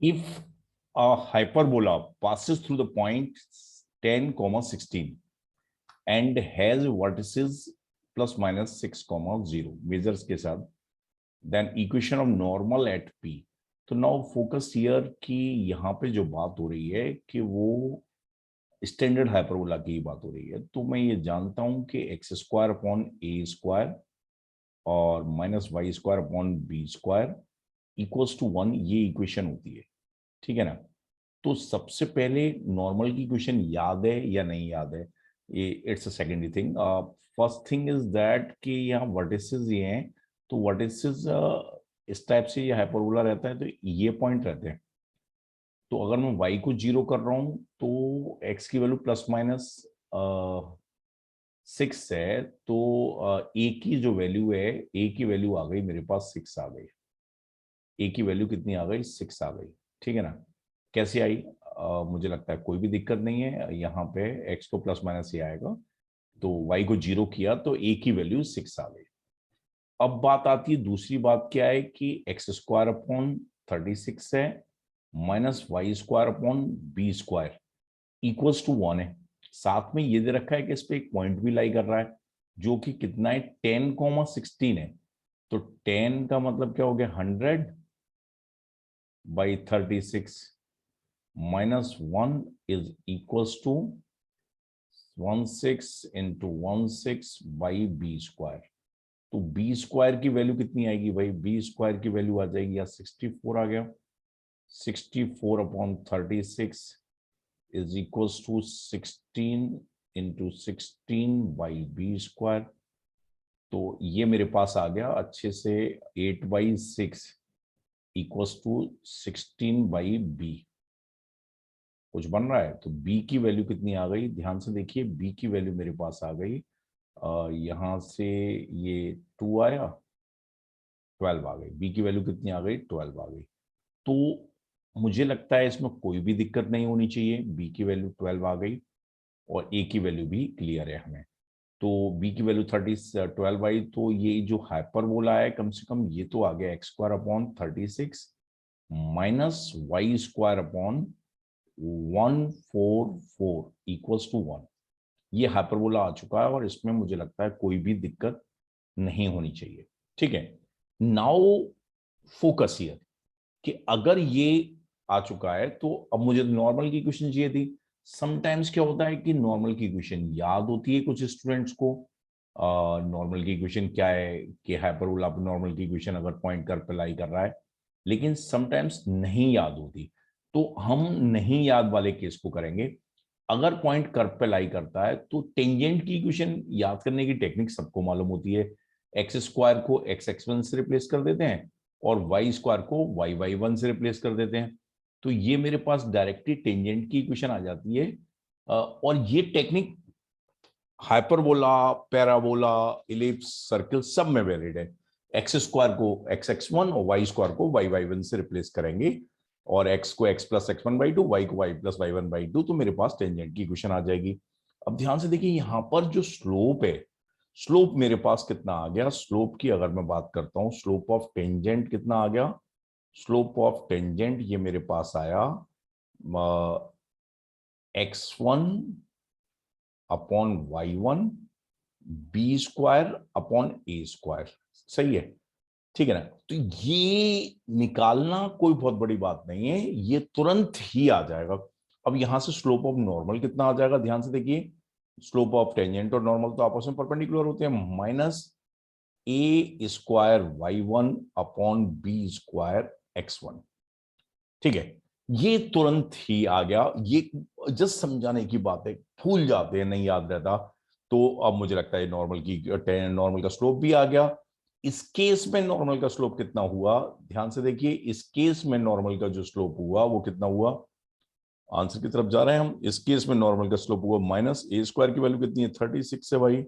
If a hyperbola passes through the point 10, 16 and has vertices plus minus 6, 0 measures के साथ, then equation of normal at P. तो now focus here कि यहाँ पे जो बात हो रही है कि वो स्टैंडर्ड हाइपरबोला की बात हो रही है। तो मैं ये जानता हूं कि एक्स स्क्वायर अपॉन ए स्क्वायर और minus Y square upon B square equals to 1, ये इक्वेशन होती है। ठीक है ना। तो सबसे पहले नॉर्मल की इक्वेशन याद है या नहीं याद है, ये it's a secondary thing. First thing is that कि यहाँ वर्टिसेस ये हैं, तो वर्टिसेस इस टाइप से ये हाइपरबोला रहता है, तो ये पॉइंट रहते हैं। तो अगर मैं y को 0 कर रहा हूं तो x की वैल्यू प्लस माइनस 6 है, तो a की जो वैल्यू है, a की वैल्यू आ गई मेरे पास 6 आ गई। a की वैल्यू कितनी आ गई, 6 आ गई। ठीक है ना। कैसे आई, मुझे लगता है कोई भी दिक्कत नहीं है। यहाँ पे x को प्लस माइनस ये आएगा, तो y को 0 किया तो a की वैल्यू 6 आ गई। अब बात आती है, दूसरी बात क्या है कि एक्स स्क्वायर अपॉन 36 है minus Y square upon B square equals to 1 है। साथ में ये दे रखा है कि इस पे एक पॉइंट भी लाई कर रहा है, जो कि कितना है, 10, 16 है। तो 10 का मतलब क्या हो गया, 100/36 minus 1 is equals to 16 × 16/b square. तो बी स्क्वायर की वैल्यू कितनी आएगी भाई, बी स्क्वायर की वैल्यू आ जाएगी, या 64 आ गया। 64/36 is equals to 16 × 16/b square. तो ये मेरे पास आ गया अच्छे से, 8/6 इक्वल्स टू 16/b। कुछ बन रहा है। तो b की वैल्यू कितनी आ गई, ध्यान से देखिए, b की वैल्यू मेरे पास आ गई, यहां से ये 2 आया, 12 आ गई। बी की वैल्यू कितनी आ गई, 12 आ गई। तो मुझे लगता है इसमें कोई भी दिक्कत नहीं होनी चाहिए, बी की वैल्यू 12 आ गई और ए की वैल्यू भी क्लियर है हमें। तो बी की वैल्यू 12 आई, तो ये जो हाइपरबोला है कम से कम ये तो आ गया X square upon 36 minus Y square upon 144 equals to 1। ये हाइपरबोला आ चुका है और इसमें मुझे लगता है कोई भी दिक्कत नहीं होनी चाहिए। ठीक है। नाउ फोकस हियर कि अगर ये आ चुका है तो अब मुझे नॉर्मल की क्वेश्चन चाहिए थी। समटाइम्स क्या होता है कि नॉर्मल की क्वेश्चन याद होती है कुछ स्टूडेंट्स को। नॉर्मल की क्वेश्चन क्या है कि हाइपरबोला पे नॉर्मल की क्वेश्चन अगर पॉइंट कर पे लाई कर रहा है, लेकिन समटाइम्स नहीं याद होती। तो हम नहीं याद वाले केस को करेंगे। अगर पॉइंट कर्व पे लाई करता है तो टेंजेंट की इक्वेशन याद करने की टेक्निक सबको मालूम होती है। एक्स स्क्वायर को एक्स एक्स वन से रिप्लेस कर देते हैं और वाई स्क्वायर को वाई वाई वन से रिप्लेस कर देते हैं। तो ये मेरे पास डायरेक्टली टेंजेंट की इक्वेशन आ जाती है। और ये technique hyperbola, parabola, ellipse, circle सब में वैलिड है। एक्स स्क्वायर को एक्स एक्स वन और वाई स्क्वायर को वाई वाई वन से रिप्लेस करेंगे, और एक्स को x plus x one by two, y को y plus y one by two, तो मेरे पास टेंजेंट की इक्वेशन आ जाएगी। अब ध्यान से देखिए, यहां पर जो स्लोप है, स्लोप मेरे पास कितना आ गया, स्लोप की अगर मैं बात करता हूं, स्लोप ऑफ टेंजेंट कितना आ गया, स्लोप ऑफ टेंजेंट ये मेरे पास आया x1 upon y1 b square upon ए स्क्वायर। सही है। ठीक है ना। तो ये निकालना कोई बहुत बड़ी बात नहीं है, ये तुरंत ही आ जाएगा। अब यहां से स्लोप ऑफ नॉर्मल कितना आ जाएगा, ध्यान से देखिए, स्लोप ऑफ टेंजेंट और नॉर्मल तो आपस में परपेंडिकुलर होते हैं, minus a square y one upon B square x one. ठीक है। ये तुरंत ही आ गया। ये जस्ट समझाने की बात है, भूल जाते हैं, नहीं याद रहता। तो अब मुझे लगता है नॉर्मल का स्लोप भी आ गया। इस केस में नॉर्मल का स्लोप कितना हुआ, ध्यान से देखिए, इस केस में नॉर्मल का जो स्लोप हुआ वो कितना हुआ, आंसर की तरफ जा रहे हैं हम। इस केस में नॉर्मल का स्लोप हुआ माइनस ए स्क्वायर की वैल्यू कितनी है, 36 है भाई।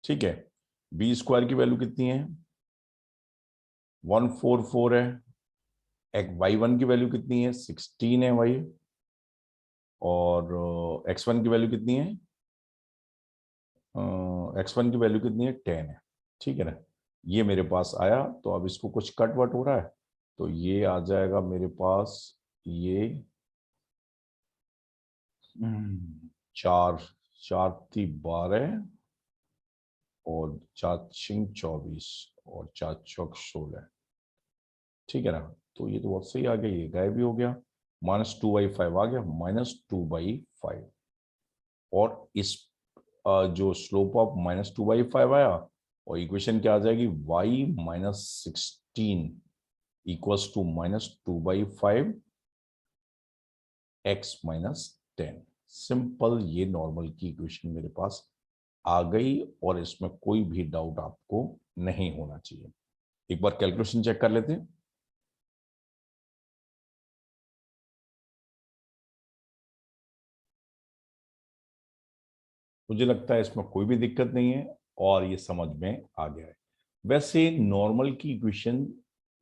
ठीक है। बी स्क्वायर की वैल्यू कितनी है, 144 है। एक वाई वन की वैल्यू कितनी है, 16 है भाई। और एक्स वन की वैल्यू कितनी है, एक्स वन की वैल्यू कितनी है, 10 है। ठीक है ना। ये मेरे पास आया। तो अब इसको कुछ कट वट हो रहा है, तो ये आ जाएगा मेरे पास, ये 4 4 थी 12 और 4 छिंग 24 और 4 चौक 16, ठीक है ना। तो ये तो बहुत सही आ गया, ये गायब भी हो गया, -2/5 आ गया, -2/5। और इस जो स्लोप ऑफ -2/5 आया, और इक्वेशन क्या आ जाएगी, y-16 equals to -2/5 x-10। Simple, ये नॉर्मल की इक्वेशन मेरे पास आ गई और इसमें कोई भी डाउट आपको नहीं होना चाहिए। एक बार कैलकुलेशन चेक कर लेते हैं। मुझे लगता है इसमें कोई भी दिक्कत नहीं है और ये समझ में आ गया है। वैसे नॉर्मल की इक्वेशन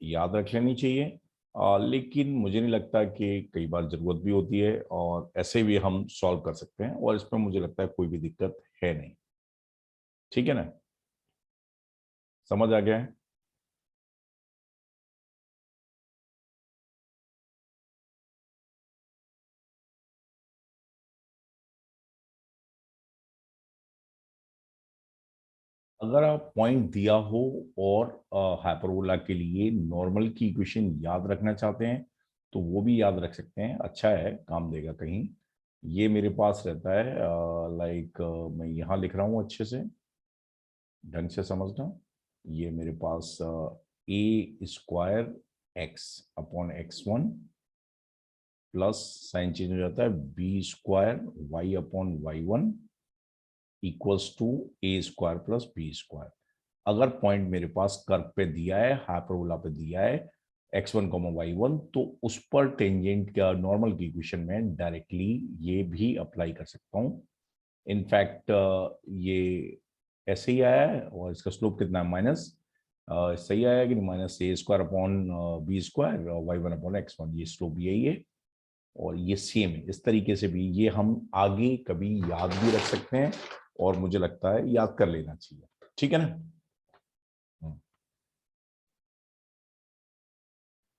याद रख लेनी चाहिए, लेकिन मुझे नहीं लगता कि कई बार जरूरत भी होती है, और ऐसे भी हम सॉल्व कर सकते हैं, और इसमें मुझे लगता है कोई भी दिक्कत है नहीं। ठीक है ना, समझ आ गया है। अगर आप पॉइंट दिया हो और हाइपरबोला के लिए नॉर्मल की इक्वेशन याद रखना चाहते हैं, तो वो भी याद रख सकते हैं, अच्छा है, काम देगा कहीं। ये मेरे पास रहता है, लाइक मैं यहाँ लिख रहा हूँ, अच्छे से ढंग से समझना। ये मेरे पास a² x/x1 plus sign change हो जाता है b² y/y1 equals to a² plus b²। अगर पॉइंट मेरे पास कर्व पे दिया है, हाइपरबोला पे दिया है x1, y1, तो उस पर टेंजेंट का नॉर्मल की इक्वेशन में डायरेक्टली ये भी अप्लाई कर सकता हूं। इनफैक्ट ये ऐसे ही आया है, और इसका स्लोप कितना है, माइनस, सही आया कि -a² अपॉन b²y1/x1, ये स्लोप यही है, और ये सेम है। इस तरीके से भी ये हम आगे कभी याद भी रख सकते हैं, और मुझे लगता है याद कर लेना चाहिए। ठीक है ना।